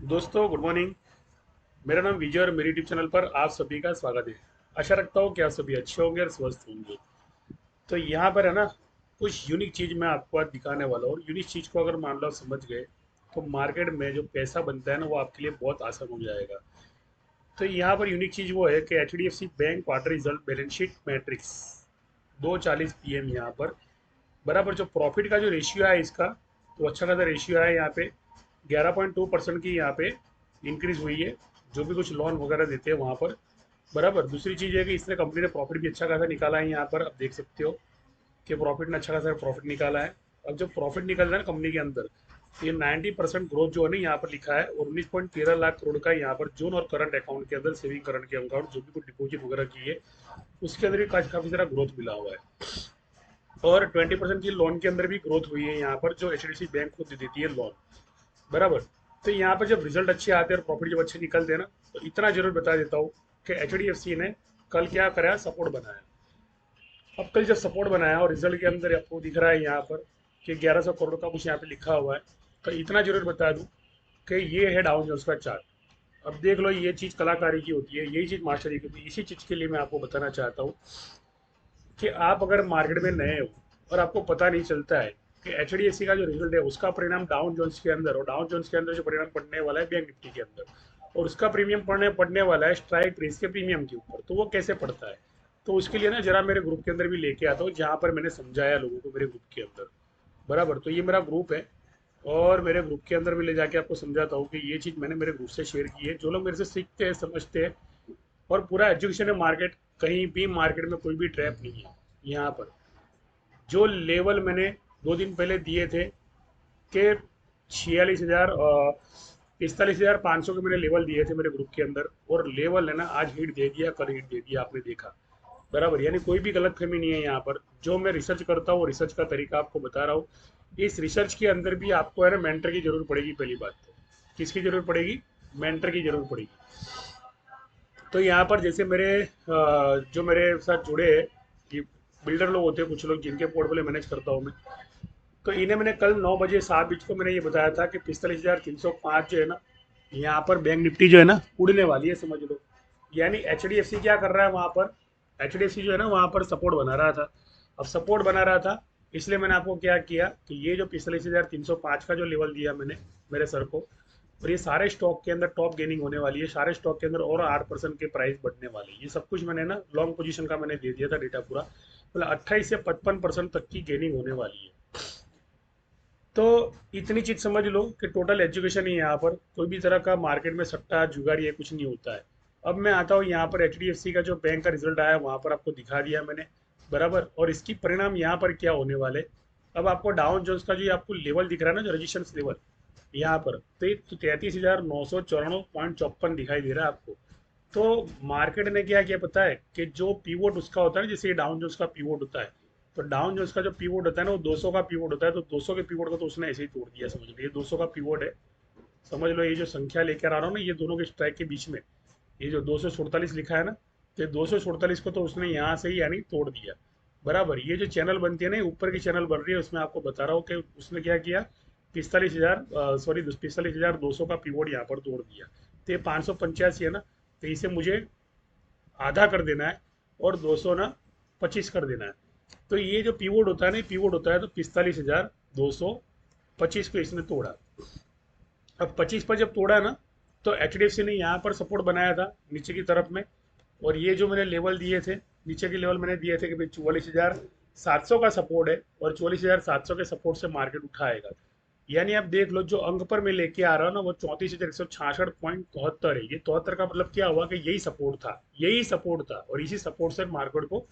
दोस्तों good morning. मेरा नाम विजय और मेरी यूट्यूब चैनल पर आप सभी का स्वागत है। आशा रखता हूँ कि आप सभी अच्छे होंगे और स्वस्थ होंगे। तो यहाँ पर है ना, कुछ यूनिक चीज़ मैं आपको आज दिखाने वाला हूँ। और यूनिक चीज़ को अगर मान लो आप समझ गए तो मार्केट में जो पैसा बनता है ना, वो आपके लिए बहुत आसान हो जाएगा। तो यहाँ पर यूनिक चीज़ वो है कि HDFC bank quarter result balance sheet matrix 2:40 PM यहाँ पर बराबर जो प्रॉफिट का जो रेशियो है इसका, तो अच्छा खासा रेशियो है यहाँ पे। 11.2% की यहाँ पे इंक्रीज हुई है, जो भी कुछ लोन वगैरह देते हैं वहाँ पर। बराबर दूसरी चीज़ है कि इसने कंपनी ने प्रॉफिट भी अच्छा खासा निकाला है। यहाँ पर आप देख सकते हो कि प्रॉफिट ने अच्छा खासा प्रॉफिट निकाला है। अब जब प्रॉफिट निकल रहा है ना कंपनी के अंदर, तो ये 90% ग्रोथ जो है ना यहाँ पर लिखा है। और 19.13 लाख करोड़ का यहाँ पर जून और करंट अकाउंट के अंदर, सेविंग करंट के अकाउंट जो भी कुछ डिपॉजिट वगैरह की है, उसके अंदर भी काफी सारा ग्रोथ मिला हुआ है। और 20% की लोन के अंदर भी ग्रोथ हुई है यहाँ पर, जो HDFC बैंक खुद दे देती है लोन। बराबर। तो यहाँ पर जब रिजल्ट अच्छे आते हैं और प्रॉफिट जब अच्छे निकलते हैं ना, तो इतना जरूर बता देता हूँ कि HDFC ने कल क्या कराया, सपोर्ट बनाया। अब कल जब सपोर्ट बनाया और रिजल्ट के अंदर आपको दिख रहा है यहाँ पर कि 1100 करोड़ का कुछ यहाँ पे लिखा हुआ है, तो इतना जरूर बता दूं कि ये है डाउन जोन्स का चार्ट। अब देख लो, ये चीज़ कलाकारी की होती है, यही चीज़ मास्टरी की होती है। इसी चीज़ के लिए मैं आपको बताना चाहता हूँ कि आप अगर मार्केट में नए हो और आपको पता नहीं चलता है कि HDFC का जो रिजल्ट है उसका परिणाम डाउन जोन्स के अंदर, और डाउन जोन्स के अंदर जो परिणाम पड़ने वाला है बैंक निफ्टी के अंदर, और उसका प्रीमियम पड़ने पड़ने वाला है स्ट्राइक प्रेस के प्रीमियम के ऊपर, तो वो कैसे पड़ता है। तो उसके लिए ना जरा मेरे ग्रुप के अंदर भी लेके आता हूँ, जहाँ पर मैंने समझाया लोगों को मेरे ग्रुप के अंदर। बराबर। तो ये मेरा ग्रुप है, और मेरे ग्रुप के अंदर भी ले जाके आपको समझाता हूँ कि ये चीज़ मैंने मेरे ग्रुप से शेयर की है। जो लोग मेरे से सीखते हैं, समझते हैं, और पूरा एजुकेशन है मार्केट, कहीं भी मार्केट में कोई भी ट्रैप नहीं है यहाँ पर। जो लेवल मैंने 2 दिन पहले दिए थे कि 46,000 45,500 के मैंने लेवल दिए थे मेरे ग्रुप के अंदर, और लेवल है ना आज हिट दे दिया, कल हिट दे दिया, आपने देखा। बराबर। यानी कोई भी गलत फहमी नहीं है यहाँ पर। जो मैं रिसर्च करता हूँ, रिसर्च का तरीका आपको बता रहा हूँ। इस रिसर्च के अंदर भी आपको है ना मेंटर की जरूरत पड़ेगी। पहली बात तो किसकी जरूरत पड़ेगी, मेंटर की जरूरत पड़ेगी। तो यहाँ पर जैसे मेरे जो मेरे साथ जुड़े हैं, ये बिल्डर लोग होते हैं कुछ लोग, जिनके पोर्टफोलियो मैनेज करता हूँ मैं। तो इन्हें मैंने कल 9 बजे 7 बीच को मैंने ये बताया था कि 45,305 जो है ना, यहाँ पर बैंक निफ्टी जो है ना उड़ने वाली है, समझ लो। यानी HDFC क्या कर रहा है वहाँ पर, HDFC जो है ना वहाँ पर सपोर्ट बना रहा था। अब सपोर्ट बना रहा था, इसलिए मैंने आपको क्या किया कि ये जो 45,305 का जो लेवल दिया मैंने मेरे सर को, और ये सारे स्टॉक के अंदर टॉप गेनिंग होने वाली है, सारे स्टॉक के अंदर और 8% के प्राइस बढ़ने वाले हैं, ये सब कुछ मैंने ना लॉन्ग पोजीशन का मैंने दे दिया था डेटा पूरा। मतलब 28 से 55% तक की गेनिंग होने वाली है। तो इतनी चीज समझ लो कि टोटल एजुकेशन ही यहाँ पर, कोई भी तरह का मार्केट में सट्टा जुगाड़ ये कुछ नहीं होता है। अब मैं आता हूँ यहाँ पर, HDFC का जो बैंक का रिजल्ट आया वहां पर आपको दिखा दिया मैंने। बराबर। और इसकी परिणाम यहाँ पर क्या होने वाले। अब आपको डाउन जोन्स का जो आपको लेवल दिख रहा है ना, जो रजिस्टेंस लेवल यहाँ पर, तो 33,994.54 दिखाई दे रहा है आपको। तो मार्केट ने क्या किया पता है, कि जो पीवोट उसका होता है ना, जैसे डाउन जोन्स का पीवोट होता है, तो डाउन जोन्स का जो पीवोट होता है ना वो 200 का पीवोट होता है। तो 200 के पीवोट को तो उसने ऐसे ही तोड़ दिया, समझ लो। ये 200 का पीवोट है, समझ लो। ये जो संख्या लेकर आ रहा हूँ ना, ये दोनों के स्ट्राइक के बीच में, ये जो 247 लिखा है ना, तो 247 को तो उसने यहाँ से ही यानी तोड़ दिया। बराबर। ये जो चैनल बनती है ना, ऊपर की चैनल बन रही है, उसमें आपको बता रहा हूँ कि उसने क्या किया, 45,000 सॉरी 45,200 का पीवोट यहाँ पर तोड़ दिया। तो ये 585 है ना, तो इसे मुझे आधा कर देना है, और 200 ना 25 कर देना है। तो ये जो पीवोट होता है ना, पीवोट होता है, तो 45,225 को इसने तोड़ा। अब 25 पर जब तोड़ा ना, तो HDFC ने यहाँ पर सपोर्ट बनाया था नीचे की तरफ में। और ये जो मैंने लेवल दिए थे, नीचे के लेवल मैंने दिए थे कि भाई 44,700 का सपोर्ट है, और 44,700 के सपोर्ट से मार्केट उठाएगा। यानी आप देख लो, जो अंक पर मैं लेके आ रहा हूँ ना, वो 34,166.73 है। ये 73 का मतलब क्या हुआ कि यही सपोर्ट था, यही सपोर्ट था, और इसी सपोर्ट से मार्केट को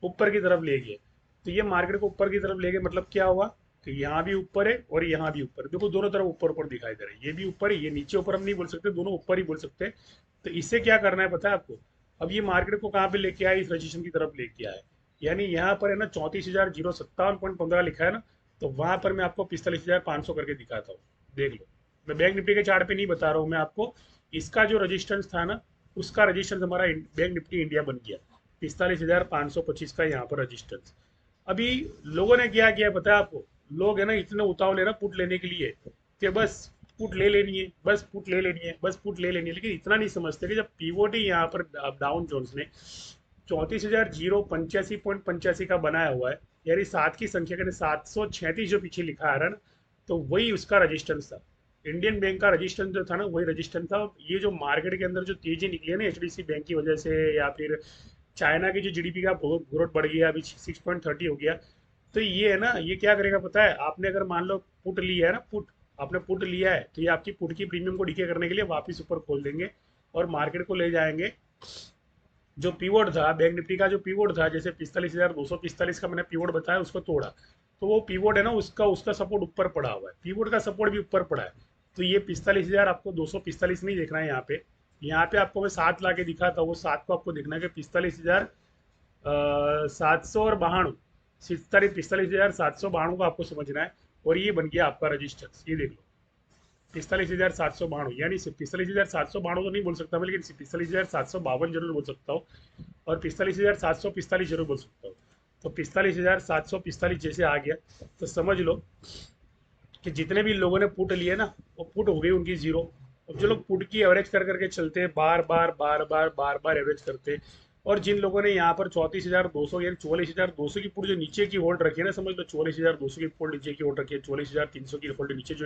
ऊपर की तरफ ले गए। तो ये मार्केट को ऊपर की तरफ ले गए, मतलब क्या हुआ कि यहाँ भी ऊपर है और यहाँ भी ऊपर है। देखो दोनों तरफ ऊपर ऊपर दिखाई दे रहा है, ये भी ऊपर है, ये नीचे ऊपर हम नहीं बोल सकते, दोनों ऊपर ही बोल सकते हैं। तो इससे क्या करना है पता है आपको। अब ये मार्केट को कहाँ पे लेके आया, इस रजिस्ट्रेशन की तरफ लेके आया। यानी यहाँ पर है ना 34,057.15 लिखा है ना, तो वहां पर मैं आपको 45,500 करके दिखाता हूँ। देख लो, मैं बैंक निफ्टी के चार्ट पे नहीं बता रहा हूँ मैं आपको। इसका जो रजिस्टेंस था ना, उसका रजिस्टेंस हमारा बैंक निफ्टी इंडिया बन गया। 45,525 का यहाँ पर रजिस्टेंस। अभी लोगों ने क्या किया पता है आपको। लोग है ना इतने उतावले ना पुट लेने के लिए, कि बस पुट ले लेनी है, बस पुट ले लेनी है, बस पुट ले लेनी है। लेकिन इतना नहीं समझते कि जब पीवोट ही यहाँ पर डाउन जोन्स ने 34,085.85 का बनाया हुआ है, यानी 7 की संख्या के 736 जो पीछे लिखा आ रहा है ना, तो वही उसका रजिस्टेंस था। इंडियन बैंक का रजिस्टेंस जो था ना, वही रजिस्टेंस था। ये जो मार्केट के अंदर जो तेजी निकली है ना एचडीसी बैंक की वजह से, या फिर चाइना की जो जीडीपी का ग्रोथ बढ़ गया, अभी 6.30 हो गया, तो ये है ना, ये क्या करेगा पता है? आपने अगर मान लो पुट लिया है ना, पुट आपने पुट लिया है, तो ये आपकी पुट की प्रीमियम को डीके करने के लिए वापस ऊपर खोल देंगे और मार्केट को ले जाएंगे। जो पीवोट था बैंक निफ्टी का, जो पीवोट था, जैसे 45,245 का मैंने पीवोट बताया, उसको तोड़ा, तो वो पीवोट है ना, उसका उसका सपोर्ट ऊपर पड़ा हुआ है, पीवोट का सपोर्ट भी ऊपर पड़ा है। तो ये 45,000 आपको 245 नहीं देखना है यहाँ पे। यहाँ पे आपको मैं 7 ला के दिखा था, वो 7 को आपको देखना है कि 45,792, 45,792 को आपको समझना है। और ये बन गया आपका रजिस्टर्स, ये देख लो 45,792, यानी 45,792 तो नहीं बोल सकता मैं, लेकिन 45,752 जरूर बोल सकता हूँ, और 45,745 जरूर बोल सकता हूँ। तो 45,745 जैसे आ गया, तो समझ लो कि जितने भी लोगों ने पुट लिए ना, वो पुट हो गई उनकी जीरो। अब जो लोग पुट की एवरेज कर करके चलते हैं, बार बार बार बार बार बार एवरेज करते हैं, और जिन लोगों ने यहाँ पर 34,200 यानी 44,200 की पुट जो नीचे की होल्ड रखी है ना, समझ लो 44,200 की पुट नीचे की होल्ड रखी है, 44,300 की होल्ड नीचे जो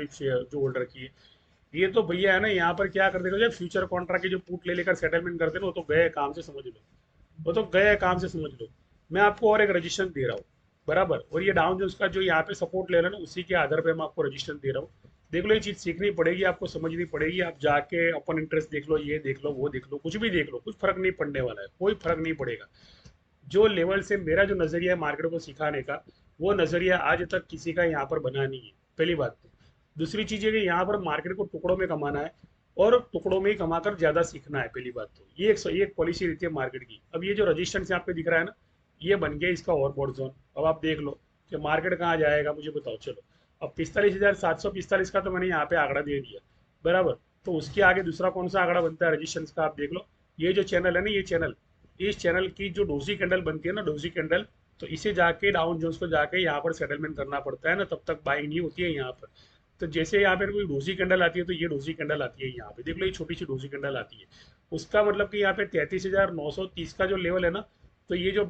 होल्ड रखी है, ये तो भैया है ना, यहाँ पर क्या कर देगा, जब फ्यूचर कॉन्ट्रैक्ट के जो पुट ले लेकर सेटलमेंट करते हैं ना, वो तो गए काम से समझ लो, वो तो गए काम से समझ लो। मैं आपको और एक रजिस्ट्रेशन दे रहा हूँ, बराबर, और ये डाउन जोन्स का जो यहाँ पे सपोर्ट ले रहा है ना, उसी के आधार पे मैं आपको रजिस्ट्रेशन दे रहा हूँ। देख लो, ये चीज़ सीखनी पड़ेगी आपको, समझनी पड़ेगी। आप जाके ओपन इंटरेस्ट देख लो, ये देख लो, वो देख लो, कुछ भी देख लो, कुछ फर्क नहीं पड़ने वाला है, कोई फर्क नहीं पड़ेगा। जो लेवल से मेरा जो नज़रिया है मार्केट को सिखाने का, वो नज़रिया आज तक किसी का यहाँ पर बना नहीं है, पहली बात तो। दूसरी चीज़ है कि यहाँ पर मार्केट को टुकड़ों में कमाना है, और टुकड़ों में ही कमाकर ज़्यादा सीखना है, पहली बात तो। ये एक पॉलिसी रहती है मार्केट की। अब ये जो रजिस्टेंस यहाँ पे दिख रहा है ना, ये बन गया इसका ओवरबॉट जोन। अब आप देख लो कि मार्केट कहाँ जाएगा, मुझे बताओ चलो। अब 45,745 का तो मैंने यहाँ पे आंकड़ा दे दिया, बराबर। तो उसके आगे दूसरा कौन सा आंकड़ा बनता है रजिस्टेंस का, आप देख लो। ये जो चैनल है ना, ये चैनल, इस चैनल की जो डोजी कैंडल बनती है ना, डोजी कैंडल, तो इसे जाके डाउन जोन्स को जाके यहाँ पर सेटलमेंट करना पड़ता है ना, तब तक बाइंग नहीं होती है यहाँ पर। तो जैसे यहाँ पे कोई डोजी कैंडल आती है, तो ये डोजी कैंडल आती है यहाँ पे, देख लो, ये छोटी सी डोजी कैंडल आती है। उसका मतलब कि यहाँ पे 33,930 का जो लेवल है ना, तो ये जो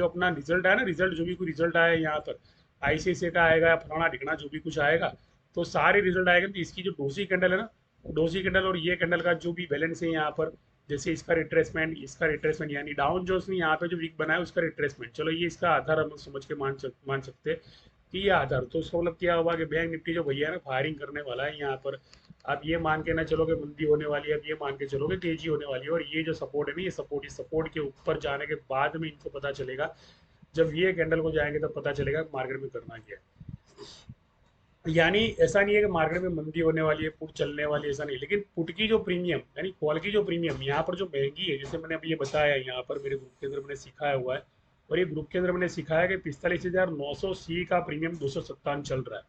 अपना रिजल्ट आया ना, रिजल्ट जो भी कोई रिजल्ट आया है यहाँ पर, आईसीआईसीआई का आएगा या फलाना ढिकना जो भी कुछ आएगा, तो सारे रिजल्ट आएगा, तो इसकी जो डोजी कैंडल है ना, डोजी कैंडल और ये कैंडल का जो भी बैलेंस है यहाँ पर, जैसे इसका रिट्रेसमेंट यानी डाउन जोन्स ने यहाँ पे जो वीक बनाया उसका रिट्रेसमेंट, चलो ये इसका आधार हम समझ के मान सकते हैं कि ये आधार। तो उसका मतलब क्या हुआ कि बैंक निफ्टी जो भैया है ना, फायरिंग करने वाला है यहाँ पर। आप ये मान के ना चलो कि मंदी होने वाली है, अब ये मान के चलो कि तेजी होने वाली है। और ये जो सपोर्ट है ना, ये सपोर्ट, इस सपोर्ट के ऊपर जाने के बाद में इनको पता चलेगा, जब ये कैंडल को जाएंगे तब पता चलेगा मार्केट में करना क्या है। यानी ऐसा नहीं है कि मार्केट में मंदी होने वाली है, पुट चलने वाली है, ऐसा नहीं। लेकिन पुट की जो प्रीमियम यानी कॉल की जो प्रीमियम यहाँ पर जो महंगी है, जैसे मैंने अभी ये बताया, यहाँ पर मेरे ग्रुप के अंदर मैंने सिखाया हुआ है, और ये ग्रुप के अंदर मैंने सिखाया कि 45,900 का प्रीमियम 257 चल रहा है।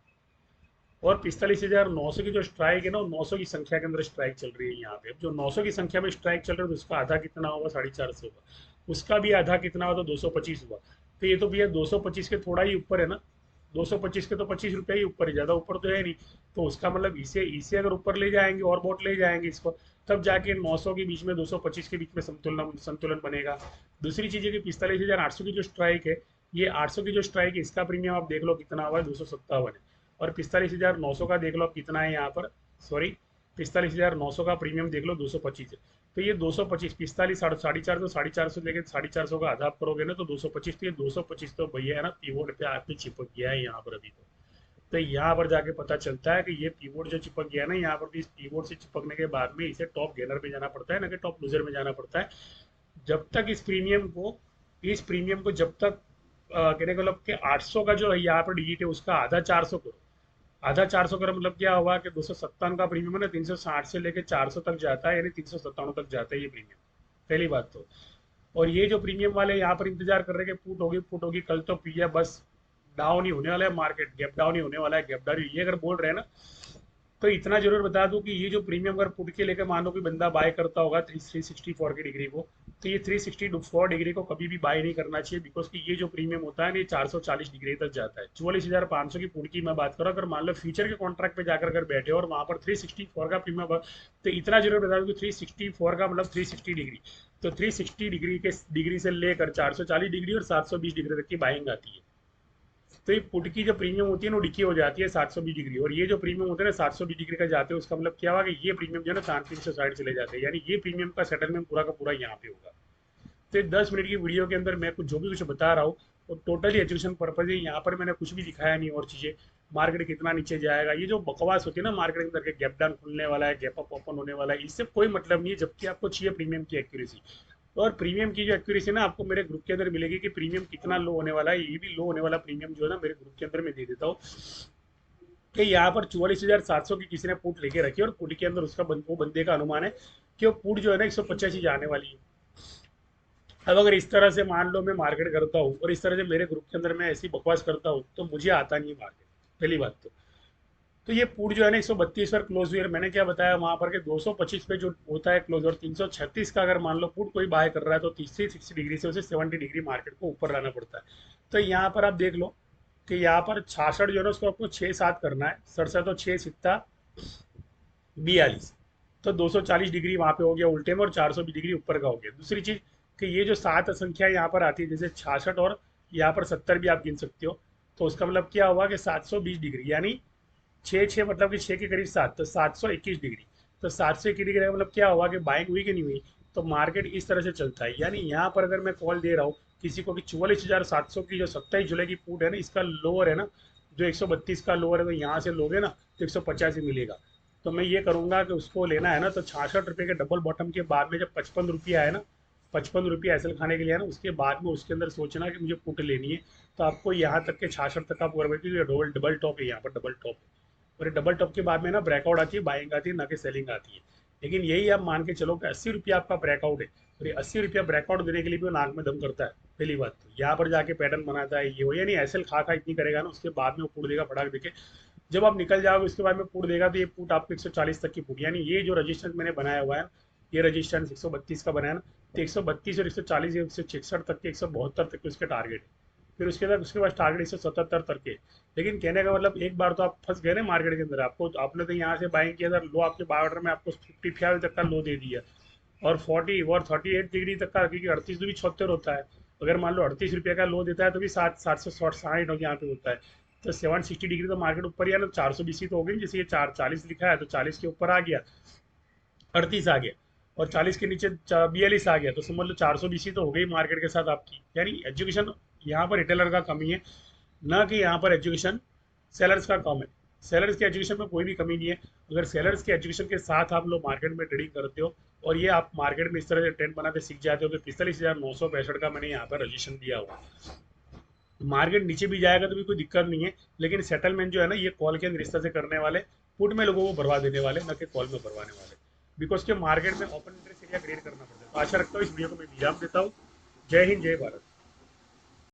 और 45,900 की जो स्ट्राइक है ना, वो 900 की संख्या के अंदर स्ट्राइक चल रही है यहाँ पे। अब जो 900 की संख्या में स्ट्राइक चल रहा है, तो उसका आधा कितना होगा, 450 होगा। उसका भी आधा कितना होगा, तो 225 हुआ। तो ये तो भैया 225 के थोड़ा ही ऊपर है ना, 225 के तो 25 रुपये ही ऊपर है, ज़्यादा ऊपर तो है नहीं। तो उसका मतलब इसे इसे अगर ऊपर ले जाएंगे और बोट ले जाएंगे इसको, तब जाके 900 के बीच में, 225 के बीच में संतुलन संतुलन बनेगा। दूसरी चीज़ है कि 45,800 की जो स्ट्राइक है, ये 800 की जो स्ट्राइक है, इसका प्रीमियम आप देख लो कितना हुआ है, 257 है। और 45,900 का देख लो आप कितना है यहाँ पर, सॉरी, 45,900 का प्रीमियम देख लो 225 है। तो ये 225, 45, 450 लेके 450 का आधा आप करोगे ना, तो 225, तो ये 225 तो भैया है ना, पीवोट पे आके चिपक गया है यहाँ पर अभी तो यहाँ पर जाके पता चलता है कि ये पीवोट जो चिपक गया है ना यहाँ पर, तो इस पीवोट से चिपकने के बाद में इसे टॉप गेनर में जाना पड़ता है ना, कि टॉप लूजर में जाना पड़ता है। जब तक इस प्रीमियम को जब तक कहने का मतलब कि 800 का जो है यहाँ पर डिजिट है, उसका आधा 400 करो। आधा 400 का मतलब क्या हुआ कि 257 का प्रीमियम है ना, 360 से लेके 400 तक जाता है, यानी 397 तक जाता है ये प्रीमियम, पहली बात तो। और ये जो प्रीमियम वाले यहाँ पर इंतजार कर रहे हैं कि पुट होगी कल, तो भैया बस डाउन ही होने वाला है मार्केट, गैप डाउन ही होने वाला है, गैप डाउन। ये अगर बोल रहे हैं ना तो इतना जरूर बता दूं कि ये जो प्रीमियम अगर पुट के लेकर मान लो कि बंदा बाय करता होगा 364 की डिग्री को, तो ये 364 डिग्री को कभी भी बाय नहीं करना चाहिए, बिकॉज कि ये जो प्रीमियम होता है ना ये 440 डिग्री तक जाता है। 44,500 की पुट की मैं बात करूँ, अगर मान लो फ्यूचर के कॉन्ट्रैक्ट पे जाकर अगर बैठे और वहां पर 364 का प्रीमियम, तो इतना जरूर बता दूं कि 364 का मतलब 360 डिग्री, तो 360 डिग्री से लेकर 440 डिग्री और 720 डिग्री तक की बाइंग आती है। तो ये पुट की जो प्रीमियम होती है ना वो डिकी हो जाती है 720 डिग्री, और ये जो प्रीमियम होते हैं ना 720 डिग्री का जाते हैं, उसका मतलब क्या हुआ कि ये प्रीमियम जो है ना 360 चले जाते हैं, यानी ये प्रीमियम का सेटलमेंट पूरा का पूरा यहाँ पे होगा। तो ये 10 मिनट की वीडियो के अंदर मैं कुछ जो भी कुछ बता रहा हूँ वो टोटली एजुकेशन पर्पज है, यहाँ पर मैंने कुछ भी दिखाया नहीं और चीज़ें। मार्केट कितना नीचे जाएगा, ये जो बकवास होती है ना मार्केट के अंदर के गैप डाउन खुलने वाला है, गैप अप ओपन होने वाला है, इससे कोई मतलब नहीं है, जबकि आपको चाहिए प्रीमियम की एक्यूरेसी। और प्रीमियम की जो एक्यूरेसी ना आपको मेरे ग्रुप के अंदर मिलेगी कि प्रीमियम कितना लो होने वाला है, ये भी लो होने वाला प्रीमियम जो है ना मेरे ग्रुप के अंदर मैं दे देता हूँ। कि यहाँ पर 44,700 की किसी ने पुट लेके रखी है, और पुट के अंदर उसका वो बंदे का अनुमान है कि वो पुट जो है ना 185 जाने वाली है। अब अगर इस तरह से मान लो मैं मार्केट करता हूँ और इस तरह से मेरे ग्रुप के अंदर मैं ऐसी बकवास करता हूँ, तो मुझे आता नहीं मार्केट, पहली बात तो ये पुट जो है ना 132 पर क्लोज हुई, और मैंने क्या बताया वहां पर कि 225 पे जो होता है क्लोज, और 336 का अगर मान लो पुट कोई बाय कर रहा है तो 30 डिग्री से उसे 70 डिग्री मार्केट को ऊपर लाना पड़ता है। तो यहाँ पर आप देख लो कि यहाँ पर 66 जो है ना उसको आपको 6-7 करना है, 67 तो 6 सित्ता 42, तो 240 डिग्री वहां पे हो गया उल्टे में, और 420 डिग्री ऊपर का हो गया। दूसरी चीज कि ये जो 7 संख्या यहाँ पर आती है, जैसे 66 और यहाँ पर 70 भी आप गिन सकते हो, तो उसका मतलब क्या हुआ कि 720 डिग्री, यानी 6 6 मतलब कि 6 के करीब 7, तो 721 डिग्री। तो 721 डिग्री का मतलब क्या हुआ कि बाइंग हुई कि नहीं हुई। तो मार्केट इस तरह से चलता है, यानी यहाँ पर अगर मैं कॉल दे रहा हूँ किसी को कि 44,700 की जो 27 जुलाई की पुट है ना, इसका लोअर है ना जो 132 का लोअर है, तो यहाँ से लोगे ना तो 150 ही मिलेगा। तो मैं ये करूंगा कि उसको लेना है ना तो 66 रुपये के डबल बॉटम के बाद में जब 55 रुपया है ना, 55 रुपया एसएल खाने के लिए है ना, उसके बाद में उसके अंदर सोचना कि मुझे पुट लेनी है। तो आपको यहाँ तक के 66 तक का पूरा डबल डबल टॉप है, यहाँ पर डबल टॉप है, और डबल टॉप के बाद में ना ब्रेकआउट आती है, बाइंग आती है, ना कि सेलिंग आती है। लेकिन यही आप मान के चलो कि 80 रुपया आपका ब्रेकआउट है, और ये 80 रुपया ब्रेकआउट देने के लिए भी वो नाक में दम करता है। पहली बात तो यहाँ पर जाके पैटर्न बनाता है ये हो, यानी एसएल खा खा इतनी करेगा ना, उसके बाद में वो पुट देगा फटाक देके। जब आप निकल जाओगे उसके बाद में पुट देगा, तो ये पुट आपको 140 तक की पुट, यानी ये जो रजिस्टेंस मैंने बनाया हुआ है, ये रजिस्टेंस 132 का बनाया ना, तो 132 और 140 166 तक के 172 तक के उसके टारगेट है। फिर उसके बाद टारगेट 177 तक के। लेकिन कहने का मतलब एक बार तो आप फंस गए ना मार्केट के अंदर, आपको आपने तो यहाँ से बाइंग किया था, लो आपके बाय ऑर्डर में आपको 55 तक का लो दे दिया, और 40 और 38 डिग्री तक का, क्योंकि 38 भी 76 होता है, अगर मान लो 38 रुपये का लो देता है तो भी 760 यहाँ पे होता है। तो 760 डिग्री तो मार्केट ऊपर ही है ना, 420 तो हो गई, जैसे ये 440 लिखा है तो 40 के ऊपर आ गया, 38 आ गया, और 40 के नीचे 42 आ गया, तो समझ लो 420 तो हो गई मार्केट के साथ आपकी। यानी एजुकेशन यहाँ पर रिटेलर का कमी है, ना कि यहाँ पर एजुकेशन सेलर्स का कम है। सेलर्स की एजुकेशन में कोई भी कमी नहीं है। अगर सेलर्स की एजुकेशन के साथ आप लोग मार्केट में ट्रेडिंग करते हो, और ये आप मार्केट में इस तरह से ट्रेंड बनाते सीख जाते हो, तो 45,965 का मैंने यहाँ पर रजिस्ट्रेशन दिया हुआ। मार्केट नीचे भी जाएगा तो भी कोई दिक्कत नहीं है, लेकिन सेटलमेंट जो है ना ये कॉल के रिश्ते से करने वाले, पुट में लोगों को भरवा देने वाले, ना कि कॉल में भरवाने वाले, बिकॉज के मार्केट में ओपन इंटरेस्ट एरिया क्रिएट करना पड़ता है। तो आशा रखता हूँ इस वीडियो को मैं विराम देता हूँ। जय हिंद, जय भारत।